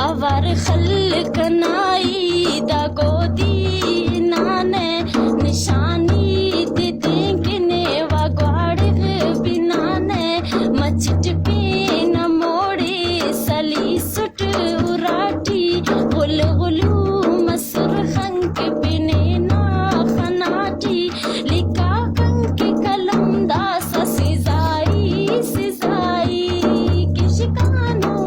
आवार खल्क नाई दा गोदी नाने निशानी दे देंगे वा ग्वाड़ बिनाने मचट पे न मोड़े सली सुट उराठी गुल गुलू मसर खंक बिने ना खनाटी लिखा खंक कलम दा सिजाई सिजाई किशकानो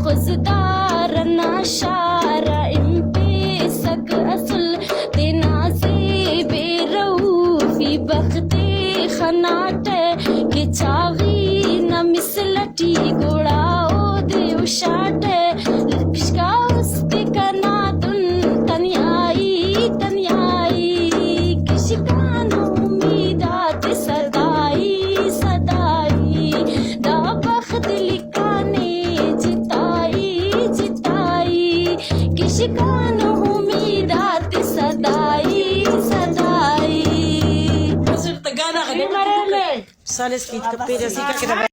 खुजदार नाशारा इम्पे सक असल तेना से बेरऊफी बख्ते खनाटे के चावी न मिसलटी गुड़ाओ दे उशाटे लक्षका उस्ते कना तुन तन्याई तन्याई किशकानो उम्मीदात सदाई सदाई दा बख्त लिकाने किशकानो उम्मीदात सदाई सदाई Sales kit kapira sika kita